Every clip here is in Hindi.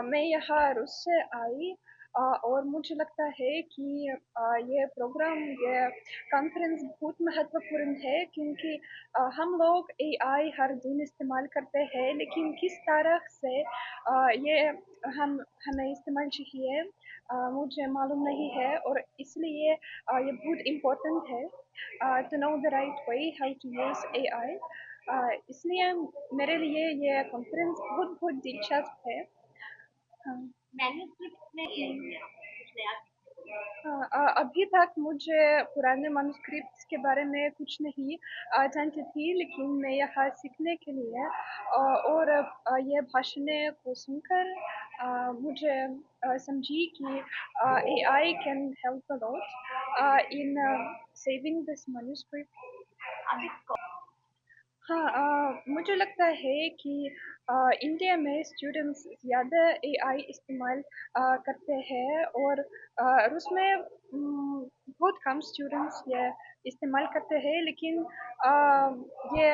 मैं यहाँ रूस से आई और मुझे लगता है कि ये प्रोग्राम ये कॉन्फ्रेंस बहुत महत्वपूर्ण है क्योंकि हम लोग एआई हर दिन इस्तेमाल करते हैं लेकिन किस तरह से ये हम हमें इस्तेमाल चाहिए मुझे मालूम नहीं है और इसलिए ये बहुत इम्पोर्टेंट है to know the right way how to use AI इसलिए मेरे लिए ये कॉन्फ्रेंस बहुत बहुत दिलचस्प है। हाँ। हाँ, अभी तक मुझे पुराने मैन्युस्क्रिप्ट्स के बारे में कुछ नहीं जानती थी लेकिन मैं यहाँ सीखने के लिए और ये भाषणें को सुनकर मुझे समझी कि AI can help a lot in saving this manuscript. हाँ मुझे लगता है कि इंडिया में स्टूडेंट्स ज़्यादा एआई इस्तेमाल करते हैं और रूस में बहुत कम स्टूडेंट्स ये इस्तेमाल करते हैं लेकिन ये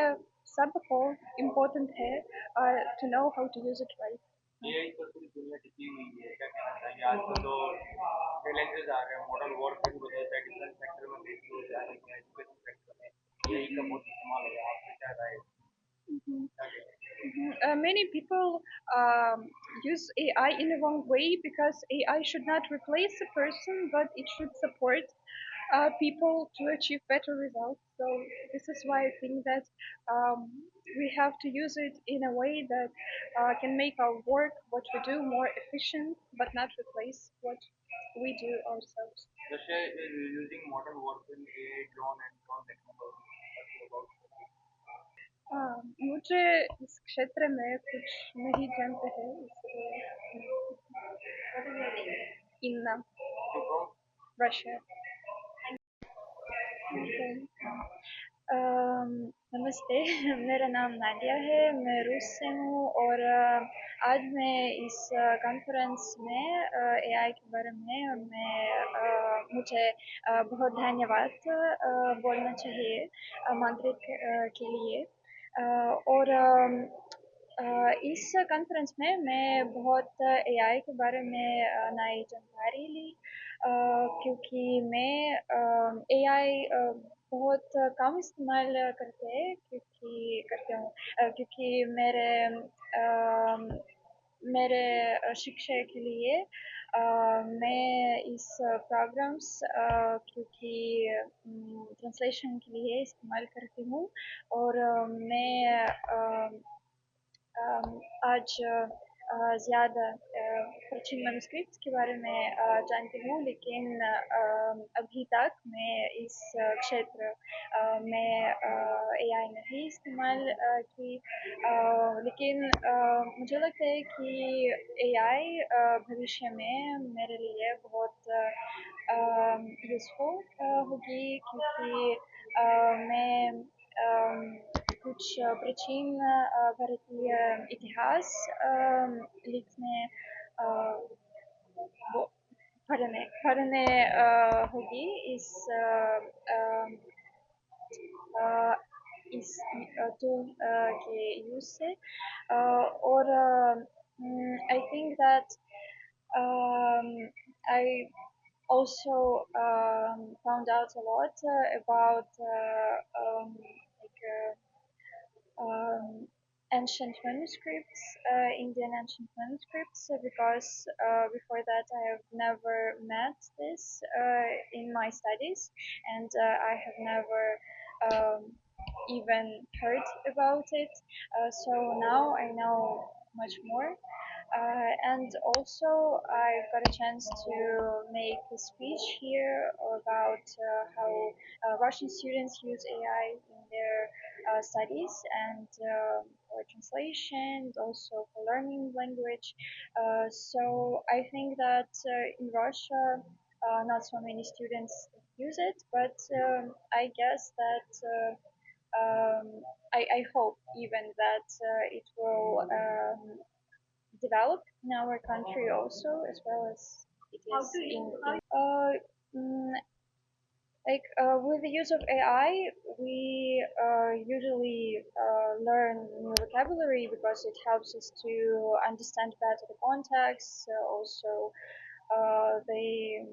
सबको इम्पोर्टेंट है to know how to use it right. AI पर पूरी दुनिया टिकी हुई है क्या कहना चाहिए आजकल तो चैलेंजेस आ रहे हैं मॉडर्न वॉरफेयर भी होता है डिफेंस सेक्टर में भी हो जा रही है एजुकेशन सेक्टर में एआई का बहुत इस्तेमाल हो रहा है आपसे क्या राय है? Mhm. Many people use AI in the wrong way because AI should not replace a person, but it should support people to achieve better results. So this is why I think that we have to use it in a way that can make our work, what we do, more efficient, but not replace what we do ourselves. Russia is using modern warfare, AI, drone, and drone technology. मुझे इस क्षेत्र में कुछ नहीं जानते हैं इसलिए इन रशिया। नमस्ते मेरा नाम नादिया है मैं रूस से हूँ और आज मैं इस कॉन्फ्रेंस में एआई के बारे में मुझे बहुत धन्यवाद बोलना चाहिए आमंत्रित के लिए और इस कॉन्फ्रेंस में मैं बहुत एआई के बारे में नई जानकारी ली क्योंकि मैं एआई बहुत कम इस्तेमाल करते हूँ क्योंकि मेरे शिक्षा के लिए मैं इस प्रोग्राम्स क्योंकि ट्रांसलेशन के लिए इस्तेमाल करती हूँ और मैं आज ज़्यादा प्राचीन मैन्युस्क्रिप्ट्स के बारे में जानती हूँ लेकिन अभी तक मैं इस क्षेत्र में एआई नहीं इस्तेमाल की लेकिन मुझे लगता है कि एआई भविष्य में मेरे लिए बहुत यूज़फुल होगी क्योंकि मैं कुछ प्राचीन भारतीय इतिहास लिखने अ, वो पढ़ने होगी अ, इस टूल के यूज़ से और I think that I also found out a lot about like ancient manuscripts, Indian ancient manuscripts, because before that I have never met this in my studies, and I have never even heard about it. So now I know much more. And also, I got a chance to make a speech here about how Russian students use AI in their studies and for translation, also for learning language. So I think that in Russia, not so many students use it, but I guess that I hope even that it will develop in our country also, as well as it is mm, like with the use of AI, we usually learn new vocabulary. vocabulary because it helps us to understand better the context. Also, they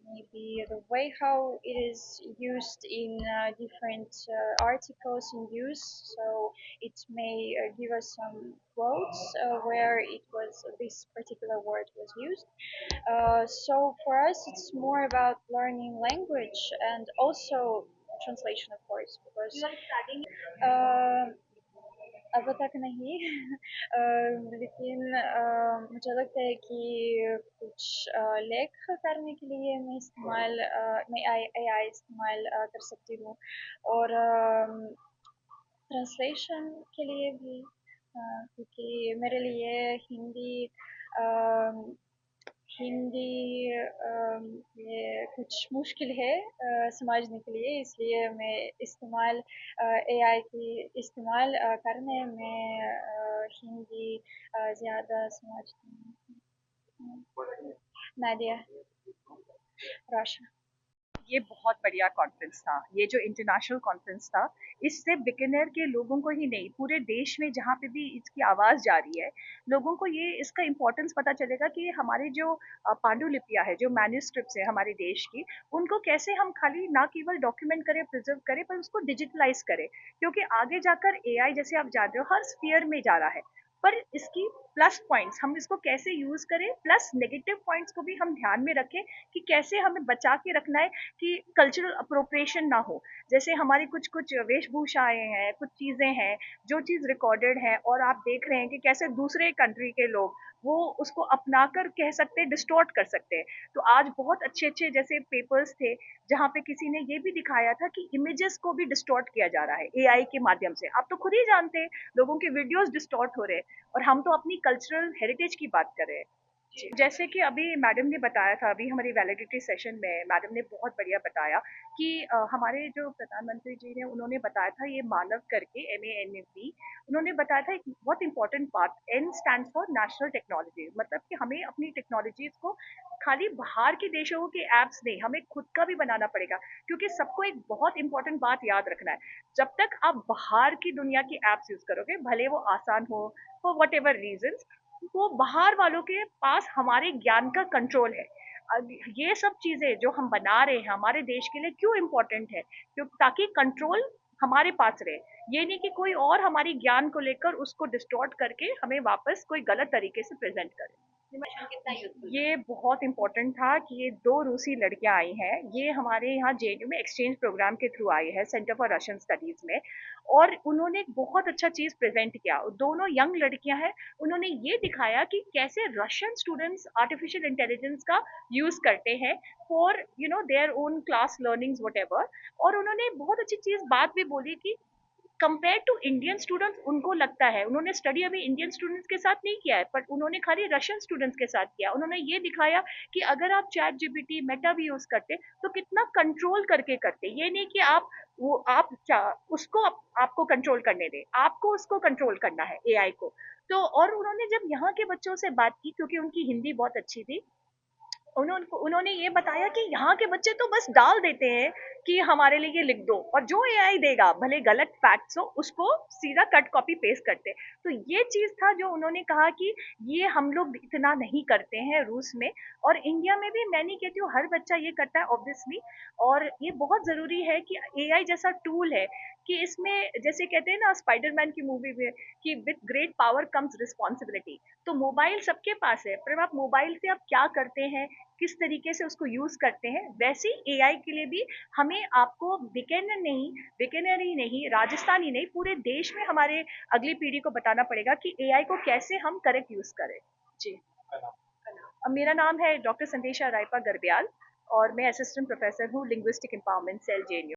maybe the way how it is used in different articles in use. So it may give us some quotes where it was this particular word was used. So for us, it's more about learning language and also translation, of course, because अब तक नहीं लेकिन मुझे लगता है कि कुछ लेख करने के लिए मैं AI इस्तेमाल कर सकती हूँ और ट्रांसलेशन के लिए भी क्योंकि मेरे लिए अ, हिंदी ये कुछ मुश्किल है समझने के लिए इसलिए मैं इस्तेमाल AI की इस्तेमाल करने में हिंदी ज़्यादा समझती हूँ नादिया राशा ये बहुत बढ़िया कॉन्फ्रेंस था। ये जो इंटरनेशनल कॉन्फ्रेंस था, इससे बिगिनर के लोगों को ही नहीं, पूरे देश में जहाँ पे भी इसकी आवाज़ जा रही है, लोगों को ये इसका इम्पोर्टेंस पता चलेगा कि हमारे जो पांडुलिपियाँ है, जो मैन्युस्क्रिप्ट्स है हमारे देश की, उनको कैसे हम खाली ना केवल डॉक्यूमेंट करें, प्रिजर्व करें, पर उसको डिजिटलाइज करें। क्योंकि आगे जाकर एआई, जैसे आप जान रहे हो, हर स्फीयर में जा रहा है। पर इसकी प्लस पॉइंट्स, हम इसको कैसे यूज करें, प्लस नेगेटिव पॉइंट्स को भी हम ध्यान में रखें कि कैसे हमें बचा के रखना है कि कल्चरल अप्रोप्रिएशन ना हो। जैसे हमारी कुछ कुछ वेशभूषाएं हैं, कुछ चीजें हैं, जो चीज रिकॉर्डेड है और आप देख रहे हैं कि कैसे दूसरे कंट्री के लोग वो उसको अपनाकर कह सकते हैं, डिस्टॉर्ट कर सकते हैं। तो आज बहुत अच्छे अच्छे जैसे पेपर्स थे जहाँ पे किसी ने ये भी दिखाया था कि इमेजेस को भी डिस्टॉर्ट किया जा रहा है एआई के माध्यम से। आप तो खुद ही जानते हैं, लोगों के वीडियोस डिस्टॉर्ट हो रहे हैं, और हम तो अपनी कल्चरल हेरिटेज की बात कर रहे हैं। जैसे कि अभी मैडम ने बताया था, अभी हमारी वैलिडिटी सेशन में मैडम ने बहुत बढ़िया बताया कि हमारे जो प्रधानमंत्री जी ने उन्होंने बताया था, ये मानव करके MANV, उन्होंने बताया था एक बहुत इंपॉर्टेंट बात, N stand for national technology. मतलब कि हमें अपनी टेक्नोलॉजीज को खाली बाहर के देशों के एप्स नहीं, हमें खुद का भी बनाना पड़ेगा। क्योंकि सबको एक बहुत इंपॉर्टेंट बात याद रखना है, जब तक आप बाहर की दुनिया की एप्स यूज करोगे, भले वो आसान हो फॉर वट एवर रीजन, वो बाहर वालों के पास हमारे ज्ञान का कंट्रोल है। ये सब चीजें जो हम बना रहे हैं हमारे देश के लिए क्यों इम्पोर्टेंट है, क्यों, ताकि कंट्रोल हमारे पास रहे। ये नहीं कि कोई और हमारी ज्ञान को लेकर उसको डिस्टॉर्ट करके हमें वापस कोई गलत तरीके से प्रेजेंट करे। ये बहुत इंपॉर्टेंट था कि ये दो रूसी लड़कियां आई हैं, ये हमारे यहाँ JNU में एक्सचेंज प्रोग्राम के थ्रू आई है, सेंटर फॉर रशियन स्टडीज में। और उन्होंने एक बहुत अच्छा चीज प्रेजेंट किया। दोनों यंग लड़कियां हैं, उन्होंने ये दिखाया कि कैसे रशियन स्टूडेंट्स आर्टिफिशियल इंटेलिजेंस का यूज करते हैं for their own class learnings what. और उन्होंने बहुत अच्छी चीज बात भी बोली कि कंपेयर टू इंडियन स्टूडेंट्स, उनको लगता है, उन्होंने स्टडी अभी इंडियन स्टूडेंट्स के साथ नहीं किया है, पर उन्होंने खाली रशियन स्टूडेंट्स के साथ किया। उन्होंने ये दिखाया कि अगर आप ChatGPT मेटा भी यूज करते तो कितना कंट्रोल करके करते। ये नहीं कि आप वो उसको आपको कंट्रोल करने दे, आपको उसको कंट्रोल करना है एआई को। तो और उन्होंने जब यहाँ के बच्चों से बात की, क्योंकि उनकी हिंदी बहुत अच्छी थी, उन्होंने ये बताया कि यहाँ के बच्चे तो बस डाल देते हैं कि हमारे लिए ये लिख दो, और जो एआई देगा भले गलत फैक्ट्स हो उसको सीधा कट कॉपी पेस्ट करते हैं। तो ये चीज था जो उन्होंने कहा कि ये हम लोग इतना नहीं करते हैं रूस में, और इंडिया में भी मैं नहीं कहती हूँ हर बच्चा ये करता है ऑब्वियसली। और ये बहुत जरूरी है कि एआई जैसा टूल है कि इसमें, जैसे कहते हैं ना स्पाइडरमैन की मूवी में, कि with great power comes responsibility. तो मोबाइल सबके पास है, पर आप मोबाइल से आप क्या करते हैं, किस तरीके से उसको यूज करते हैं, वैसे ही एआई के लिए भी हमें आपको बिगिनर ही नहीं, राजस्थान ही नहीं, पूरे देश में हमारे अगली पीढ़ी को बताना पड़ेगा कि एआई को कैसे हम करेक्ट यूज करें। जी, अब मेरा नाम है डॉक्टर संदेशा रायपा गर्ब्याल, और मैं असिस्टेंट प्रोफेसर हूँ लिंग्विस्टिक एम्पावरमेंट सेल JNU।